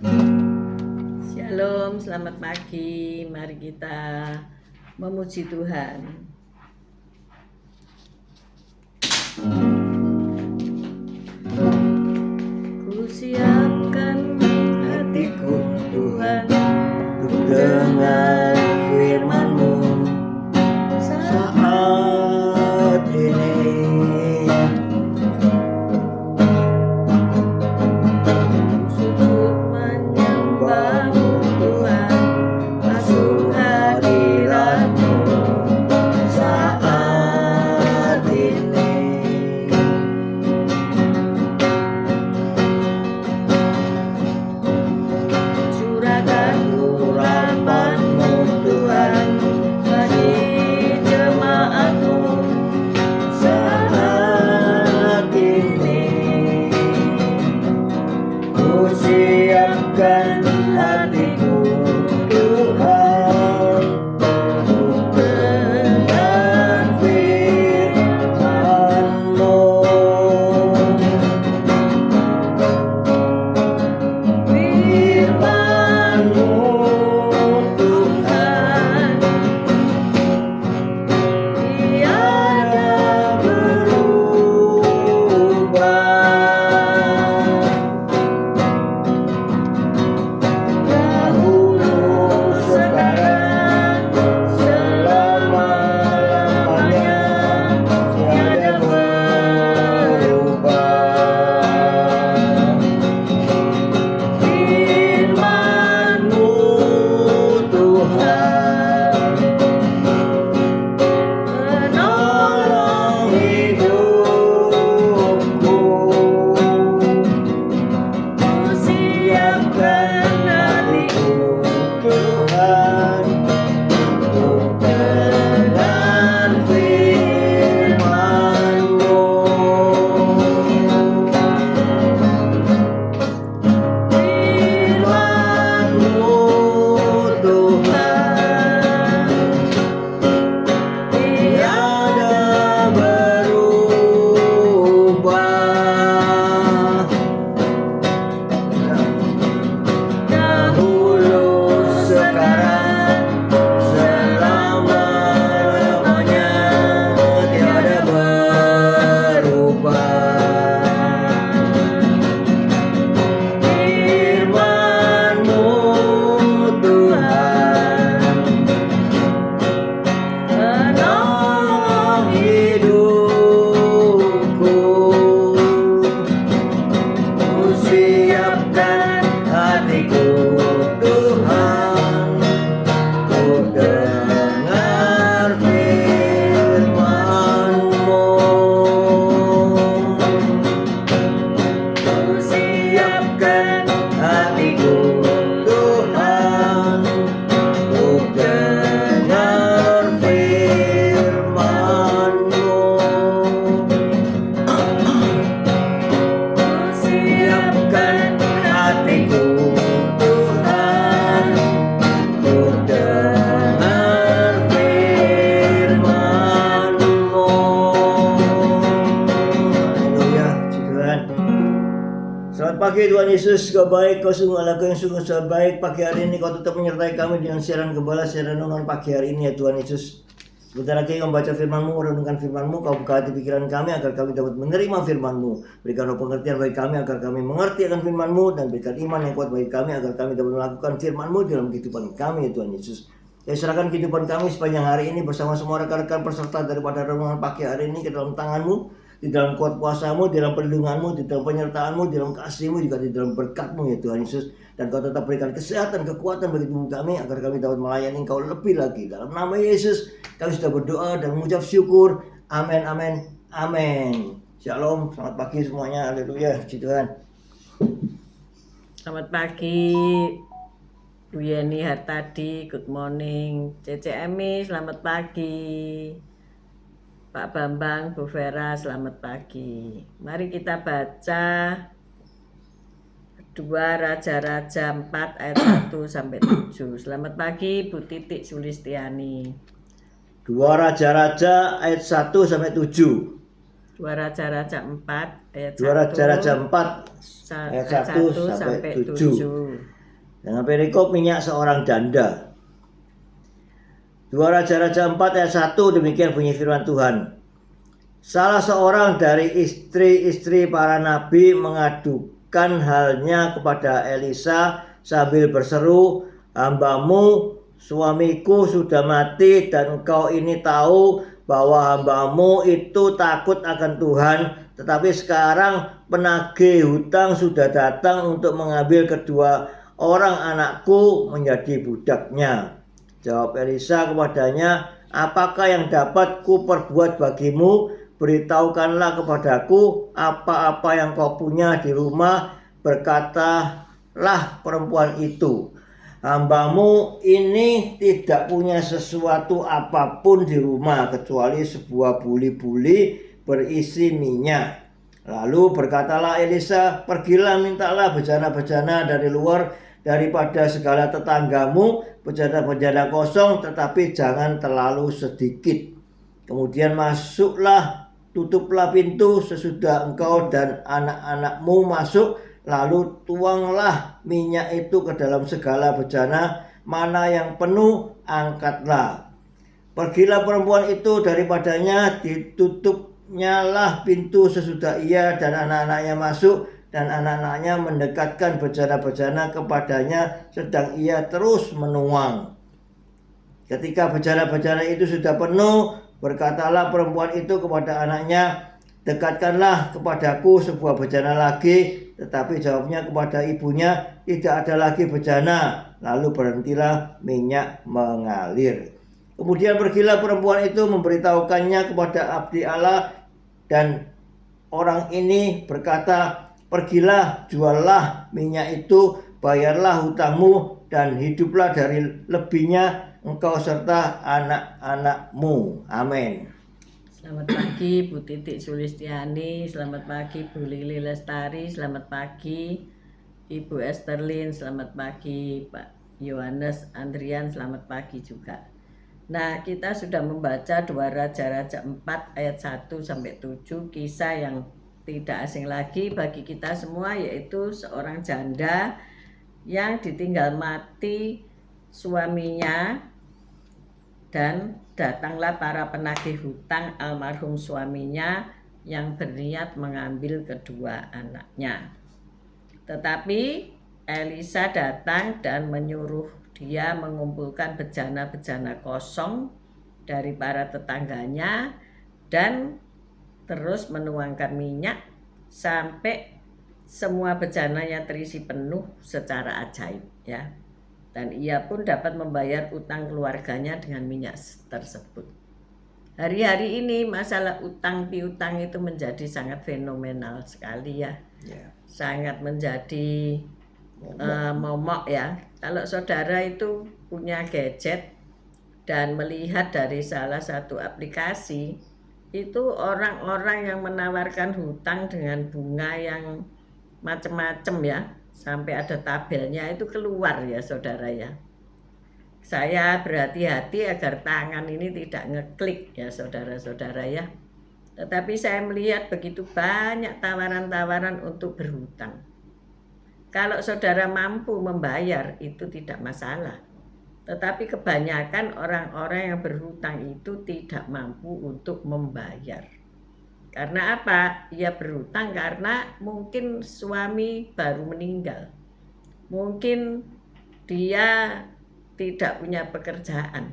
Shalom, selamat pagi. Mari kita memuji Tuhan. Ku siapkan hatiku Tuhan untuk dengar firman-Mu saat ini. Sujud menyembah-Mu Tuhan, masuk hadirat-Mu saat ini. Curahkan urapan-Mu Tuhan bagi jemaat-Mu saat ini. Ku siapkan hatiku Tuhan untuk dengar firman-Mu. Firman-Mu Tuhan tiada berubah. Dahulu, sekarang, selama-lamanya tiada berubah. Firman-Mu Tuhan penolong hidupku. Ku siapkan hatiku Tuhan untuk dengar firman-Mu. Firman-Mu Tuhan tiada berubah. Dahulu, sekarang, selama-lamanya tiada berubah. Firman-Mu Tuhan penolong hidupku. Ku siapkan hatiku Tuhan untuk dengar firman-Mu. Ku siapkan hatiku Tuhan untuk dengar firman-Mu. Ku siapkan hatiku Tuhan untuk dengar firman-Mu. Haleluya, puji Tuhan. Selamat pagi Tuhan Yesus, Kau baik, Kau sungguh Allah yang sungguh sangat baik. Pagi hari ini Kau tetap menyertai kami dengan siaran gembala, siaran renungan pagi hari ini ya Tuhan Yesus. Sebentar lagi Kau membaca firman-Mu, merenungkan firman-Mu, Kau buka hati pikiran kami agar kami dapat menerima firman-Mu. Berikan roh pengertian bagi kami agar kami mengerti akan firman-Mu, dan berikan iman yang kuat bagi kami agar kami dapat melakukan firman-Mu dalam kehidupan kami ya Tuhan Yesus. Saya serahkan kehidupan kami sepanjang hari ini bersama semua rekan-rekan peserta daripada renungan pagi hari ini ke dalam tangan-Mu, di dalam kuat kuasa-Mu, di dalam perlindungan-Mu, di dalam penyertaan-Mu, di dalam kasih-Mu, juga di dalam berkat-Mu ya Tuhan Yesus. Dan Kau tetap berikan kesehatan, kekuatan bagi tubuh kami agar kami dapat melayani Engkau lebih lagi. Dalam nama Yesus kami sudah berdoa dan mengucap syukur. Amin, amin, amin. Shalom, selamat pagi semuanya. Haleluya, puji Tuhan. Selamat pagi Bu Yeni Hartadi, good morning. Cece Emi, selamat pagi. Pak Bambang, Bu Vera, selamat pagi. Mari kita baca 2 Raja-Raja 4 ayat 1 sampai 7. Selamat pagi Bu Titik Sulistiani. 2 Raja-Raja ayat 1 sampai 7. 2 Raja-Raja 4 ayat 2 Raja-Raja 4 ayat 1 1 sampai sampai 7. 7. Dengan perikop minyak seorang janda. 2 Raja-Raja 4 ayat 1, demikian bunyi firman Tuhan. Salah seorang dari istri-istri para nabi mengadukan halnya kepada Elisa sambil berseru, "Hambamu, suamiku sudah mati dan engkau ini tahu bahwa hambamu itu takut akan Tuhan. Tetapi sekarang penagih hutang sudah datang untuk mengambil kedua orang anakku menjadi budaknya." Jawab Elisa kepadanya, "Apakah yang dapat kuperbuat bagimu? Beritahukanlah kepadaku apa-apa yang kau punya di rumah." Berkatalah perempuan itu, "Hambamu ini tidak punya sesuatu apapun di rumah kecuali sebuah buli-buli berisi minyak." Lalu berkatalah Elisa, "Pergilah mintalah bejana-bejana dari luar daripada segala tetanggamu, bejana-bejana kosong, tetapi jangan terlalu sedikit. Kemudian masuklah, tutuplah pintu sesudah engkau dan anak-anakmu masuk, lalu tuanglah minyak itu ke dalam segala bejana, mana yang penuh angkatlah." Pergilah perempuan itu daripadanya, ditutupnyalah pintu sesudah ia dan anak-anaknya masuk, dan anak-anaknya mendekatkan bejana-bejana kepadanya sedang ia terus menuang. Ketika bejana-bejana itu sudah penuh, berkatalah perempuan itu kepada anaknya, "Dekatkanlah kepadaku sebuah bejana lagi." Tetapi jawabnya kepada ibunya, "Tidak ada lagi bejana." Lalu berhentilah minyak mengalir. Kemudian pergilah perempuan itu memberitahukannya kepada abdi Allah, dan orang ini berkata, "Pergilah, juallah minyak itu, bayarlah hutangmu, dan hiduplah dari lebihnya engkau serta anak-anakmu." Amin. Selamat pagi Bu Titik Sulistiani, selamat pagi Bu Lili Lestari, selamat pagi Ibu Esterlin, selamat pagi Pak Yohanes Andrian, selamat pagi juga. Nah, kita sudah membaca 2 Raja-Raja 4 ayat 1 sampai 7, kisah yang tidak asing lagi bagi kita semua, yaitu seorang janda yang ditinggal mati suaminya, dan datanglah para penagih hutang almarhum suaminya yang berniat mengambil kedua anaknya. Tetapi Elisa datang dan menyuruh dia mengumpulkan bejana-bejana kosong dari para tetangganya dan terus menuangkan minyak sampai semua bejananya terisi penuh secara ajaib, ya. Dan ia pun dapat membayar utang keluarganya dengan minyak tersebut. Hari-hari ini masalah utang piutang itu menjadi sangat fenomenal sekali, ya. Sangat menjadi momok, ya. Kalau saudara itu punya gadget dan melihat dari salah satu aplikasi, itu orang-orang yang menawarkan hutang dengan bunga yang macam-macam, ya, sampai ada tabelnya itu keluar, ya saudara, ya. Saya berhati-hati agar tangan ini tidak ngeklik, ya saudara-saudara, ya. Tetapi saya melihat begitu banyak tawaran-tawaran untuk berhutang. Kalau saudara mampu membayar itu tidak masalah. Tetapi kebanyakan orang-orang yang berhutang itu tidak mampu untuk membayar. Karena apa? Ia berhutang karena mungkin suami baru meninggal. Mungkin dia tidak punya pekerjaan.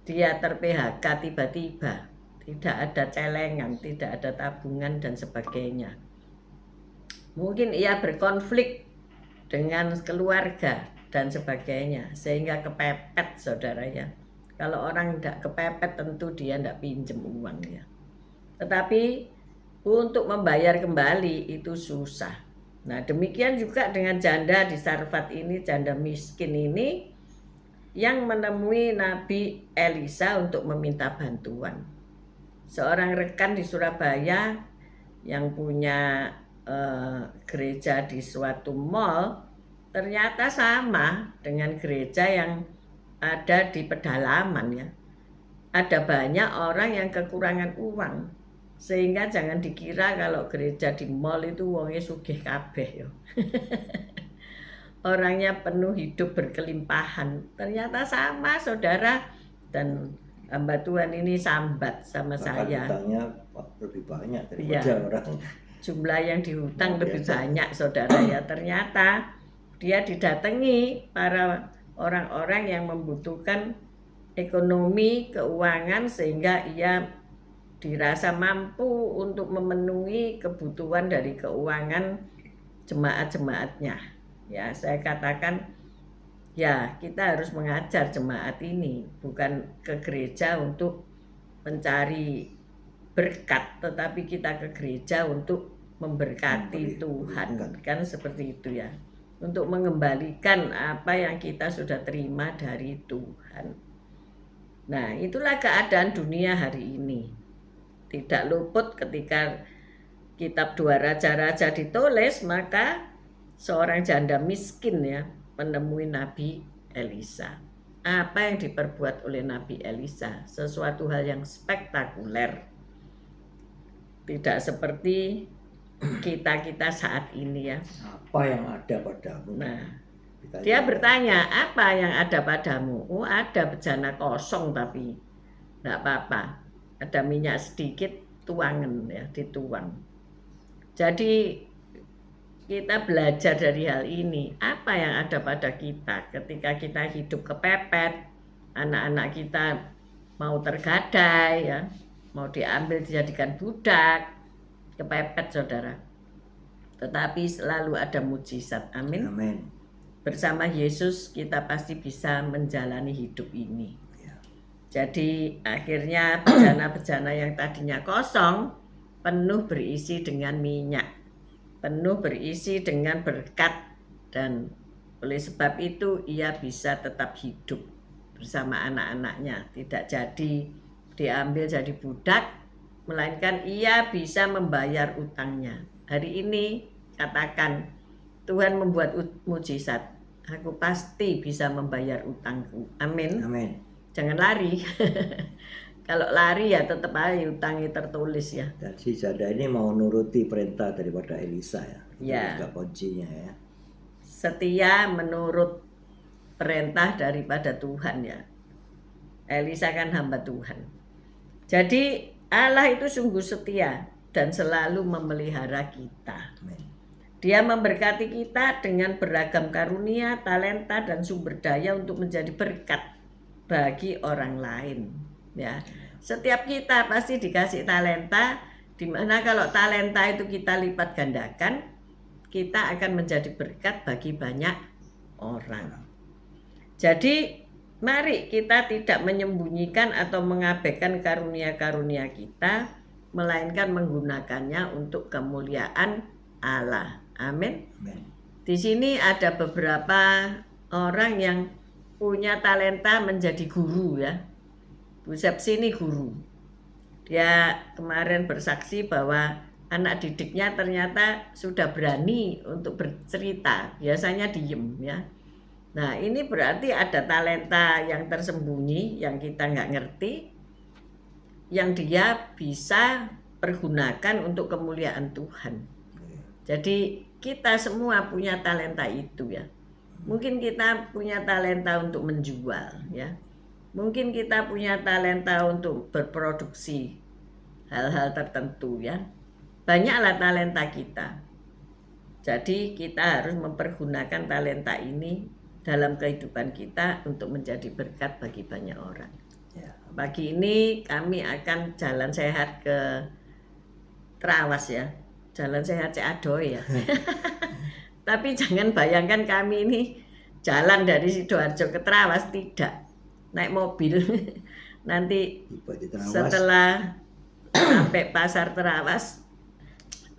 Dia ter-PHK tiba-tiba. Tidak ada celengan, tidak ada tabungan dan sebagainya. Mungkin ia berkonflik dengan keluarga dan sebagainya, sehingga kepepet, saudara, ya. Kalau orang tidak kepepet tentu dia tidak pinjam uang, ya. Tetapi untuk membayar kembali itu susah. Nah, demikian juga dengan janda di Sarfat ini, janda miskin ini yang menemui Nabi Elisa untuk meminta bantuan. Seorang rekan di Surabaya yang punya gereja di suatu mall ternyata sama dengan gereja yang ada di pedalaman, ya. Ada banyak orang yang kekurangan uang, Sehingga jangan dikira kalau gereja di mall itu wongnya sugih kabeh yo. Orangnya penuh hidup berkelimpahan. Ternyata sama saudara, dan hamba Tuhan ini sambat sama Bahkan saya. hutangnya lebih banyak daripada Iya. orang. Jumlah yang dihutang Luar lebih biasa. banyak saudara ya. Ternyata dia didatangi para orang-orang yang membutuhkan ekonomi, keuangan, sehingga ia dirasa mampu untuk memenuhi kebutuhan dari keuangan jemaat-jemaatnya. Ya, saya katakan ya kita harus mengajar jemaat ini, bukan ke gereja untuk mencari berkat, tetapi kita ke gereja untuk memberkati Tuhan, kan seperti itu ya. Untuk mengembalikan apa yang kita sudah terima dari Tuhan. Nah, itulah keadaan dunia hari ini. Tidak luput ketika kitab 2 Raja-Raja ditulis, maka seorang janda miskin ya menemui Nabi Elisa. Apa yang diperbuat oleh Nabi Elisa? Sesuatu hal yang spektakuler. Tidak seperti kita saat ini ya. Apa yang ada padamu? Nah, Kita dia lihat. bertanya, apa yang ada padamu? Oh, ada bejana kosong, tapi tidak apa-apa. Ada minyak sedikit, tuangan ya, dituang. Jadi kita belajar dari hal ini. Apa yang ada pada kita ketika kita hidup kepepet, anak-anak kita mau tergadai ya, mau diambil dijadikan budak, kepepet saudara. Tetapi selalu ada mujizat. Amin. Amin. Bersama Yesus kita pasti bisa menjalani hidup ini. Ya. Jadi akhirnya bejana-bejana yang tadinya kosong penuh berisi dengan minyak, penuh berisi dengan berkat, dan oleh sebab itu ia bisa tetap hidup bersama anak-anaknya, tidak jadi diambil jadi budak, melainkan ia bisa membayar utangnya. Hari ini katakan, Tuhan membuat mujizat, aku pasti bisa membayar utangku. Amin. Amin. Jangan lari. Kalau lari ya tetap aja utangnya tertulis ya. Dan si janda ini mau nuruti perintah daripada Elisa ya. Ya. Itu juga kuncinya ya. Setia menurut perintah daripada Tuhan ya. Elisa kan hamba Tuhan. Jadi Allah itu sungguh setia dan selalu memelihara kita. Amin. Dia memberkati kita dengan beragam karunia, talenta, dan sumber daya untuk menjadi berkat bagi orang lain. Ya, setiap kita pasti dikasih talenta, dimana kalau talenta itu kita lipat gandakan, kita akan menjadi berkat bagi banyak orang. Jadi mari kita tidak menyembunyikan atau mengabaikan karunia-karunia kita, melainkan menggunakannya untuk kemuliaan Allah. Amin. Amin. Di sini ada beberapa orang yang punya talenta menjadi guru ya. Bu Sepsi ini guru. Dia kemarin bersaksi bahwa anak didiknya ternyata sudah berani untuk bercerita. Biasanya diem ya. Nah, ini berarti ada talenta yang tersembunyi yang kita nggak ngerti, yang dia bisa pergunakan untuk kemuliaan Tuhan. Jadi kita semua punya talenta itu ya. Mungkin kita punya talenta untuk menjual ya. Mungkin kita punya talenta untuk berproduksi hal-hal tertentu ya. Banyaklah talenta kita. Jadi kita harus mempergunakan talenta ini dalam kehidupan kita untuk menjadi berkat bagi banyak orang. Ya. Pagi ini kami akan jalan sehat ke Trawas ya. Jalan sehat Adoy ya. Tapi jangan bayangkan kami ini jalan dari Sidoarjo ke Trawas, tidak. Naik mobil. Nanti setelah sampai pasar Trawas,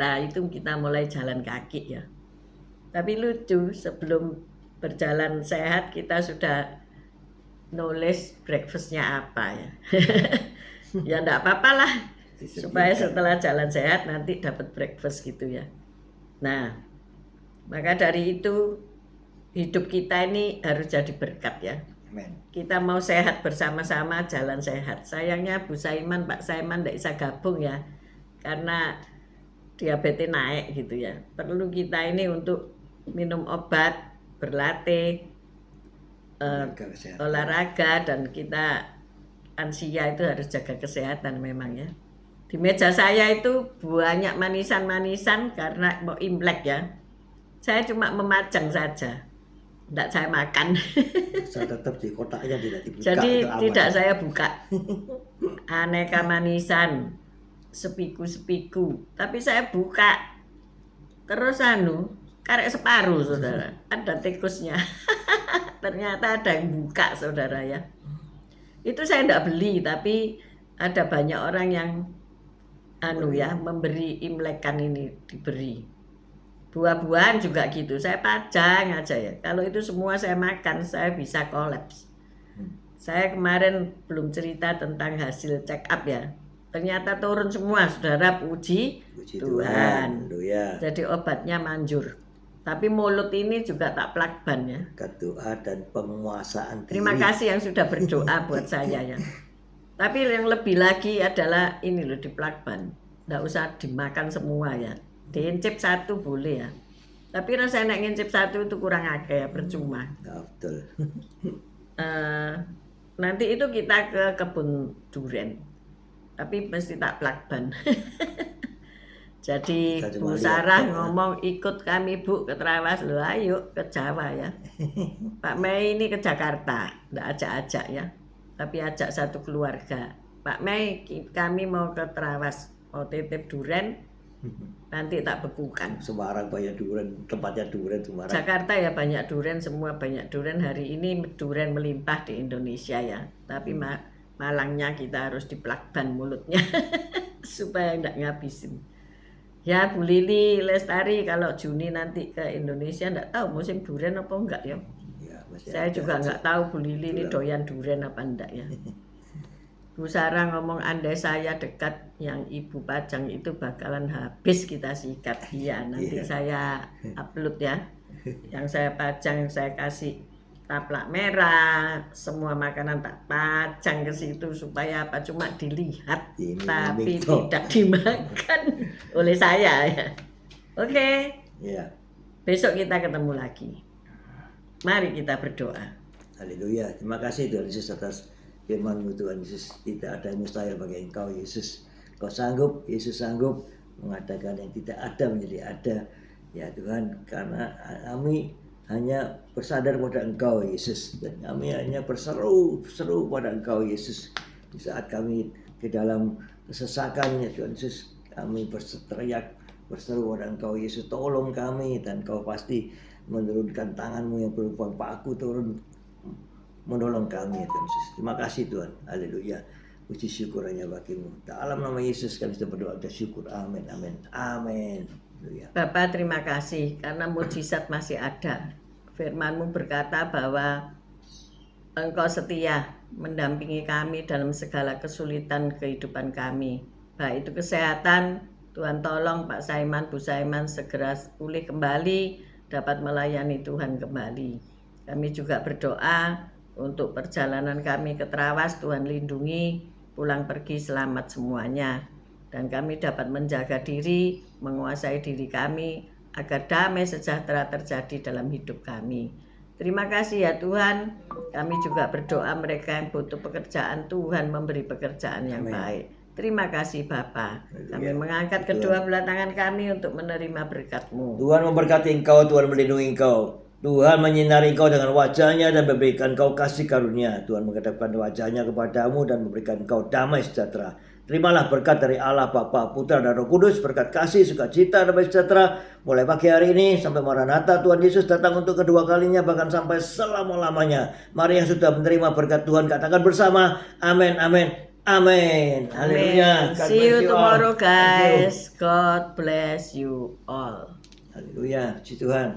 nah itu kita mulai jalan kaki ya. Tapi lucu, sebelum berjalan sehat kita sudah nulis breakfastnya apa ya. Ya enggak apa-apa lah, supaya setelah jalan sehat nanti dapat breakfast gitu ya. Nah, maka dari itu hidup kita ini harus jadi berkat ya. Amen. Kita mau sehat bersama-sama, jalan sehat. Sayangnya Bu Saiman, Pak Saiman tidak bisa gabung ya, karena diabetes naik gitu ya. Perlu kita ini untuk minum obat, berlatih, Jaga kesehatan. olahraga, dan kita lansia itu harus jaga kesehatan memang ya. Di meja saya itu banyak manisan-manisan karena mau Imlek ya. Saya cuma memajang saja, tidak saya makan. Saya tetap di kotaknya tidak dibuka. Jadi itu aman. tidak saya buka. Aneka manisan, sepiku-sepiku, tapi saya buka. Terus karek separuh saudara, ada tikusnya. Ternyata ada yang buka saudara ya. Itu saya tidak beli, tapi ada banyak orang yang memberi Imlekan ini diberi. Buah-buahan juga gitu, saya pajang aja ya. Kalau itu semua saya makan, saya bisa kolaps. Saya kemarin belum cerita tentang hasil check up ya. Ternyata turun semua, saudara, puji Tuhan. Haleluya. Jadi obatnya manjur. Tapi mulut ini juga tak plakban ya. Berkat doa dan penguasaan diri. Terima kasih yang sudah berdoa buat saya ya. Tapi yang lebih lagi adalah ini loh, di plakban. Nggak usah dimakan semua ya. Diincip satu boleh ya. Tapi rasanya ngincip satu itu kurang agak ya, percuma. Ya, betul. Nanti itu kita ke kebun durian. Tapi mesti tak plakban. Jadi Kita Bu cuma Sarah lihat, ngomong ikut kami Bu ke Trawas, lo ayo ke Jawa ya. Pak Mei ini ke Jakarta, nggak ajak-ajak ya, tapi ajak satu keluarga. Pak Mei kami mau ke Trawas, mau titip duren, nanti tak bekukan. Semarang banyak durian, tempatnya durian Semarang. Jakarta ya banyak duren, semua banyak duren. Hari ini duren melimpah di Indonesia ya, tapi malangnya kita harus diplakban mulutnya supaya nggak ngabisin. Ya Bu Lili Lestari, kalau Juni nanti ke Indonesia nggak tahu musim duren apa enggak ya. Ya, masih Saya ada juga aja. nggak tahu Bu Lili ini doyan duren apa enggak ya. Bu Sarah ngomong andai saya dekat yang Ibu pajang itu bakalan habis kita sikat. Iya, nanti Iya. saya upload ya. Yang saya pajang saya kasih taplak merah, semua makanan tak pajang ke situ supaya apa, cuma dilihat Ini tapi Victor. tidak dimakan oleh saya ya. Oke, Ya, besok kita ketemu lagi. Mari kita berdoa. haleluya. Terima kasih Tuhan Yesus atas firman-Mu Tuhan Yesus. Tidak ada yang mustahil bagi Engkau Yesus. Kau sanggup, Yesus sanggup mengadakan yang tidak ada menjadi ada. Ya Tuhan, karena kami hanya bersandar pada Engkau Yesus, dan kami hanya berseru pada Engkau Yesus. Di saat kami di dalam kesesakan ya Tuhan Yesus, kami berteriak berseru pada Engkau Yesus, tolong kami, dan Kau pasti menurunkan tangan-Mu yang berupa paku turun menolong kami ya Tuhan Yesus. Terima kasih Tuhan. Haleluya. Puji syukur hanya bagi-Mu. Dalam nama Yesus kami sudah berdoa dan syukur. Amin. Amin. Amin. Haleluya. Bapak terima kasih karena mujizat masih ada. Firman-Mu berkata bahwa Engkau setia mendampingi kami dalam segala kesulitan kehidupan kami. Baik itu kesehatan, Tuhan tolong Pak Saiman, Bu Saiman segera pulih kembali, dapat melayani Tuhan kembali. Kami juga berdoa untuk perjalanan kami ke Trawas, Tuhan lindungi, pulang pergi selamat semuanya. Dan kami dapat menjaga diri, menguasai diri kami, agar damai sejahtera terjadi dalam hidup kami. Terima kasih ya Tuhan. Kami juga berdoa mereka yang butuh pekerjaan, Tuhan memberi pekerjaan yang Amin. baik. Terima kasih Bapa. Kami Haleluya. mengangkat Tuhan. kedua belah tangan kami untuk menerima berkat-Mu. Tuhan memberkati engkau, Tuhan melindungi engkau. Tuhan menyinari engkau dengan wajahnya dan memberikan engkau kasih karunia. Tuhan menghadapkan wajahnya kepadamu dan memberikan engkau damai sejahtera. Terimalah berkat dari Allah Bapa, Putra dan Roh Kudus, berkat kasih, sukacita, damai sejahtera mulai pagi hari ini sampai Maranatha Tuhan Yesus datang untuk kedua kalinya, bahkan sampai selama-lamanya. Mari yang sudah menerima berkat Tuhan katakan bersama, amin, amin, amin. Haleluya. God See bless you all. tomorrow Thank you. guys. God bless you all. Haleluya, puji Tuhan.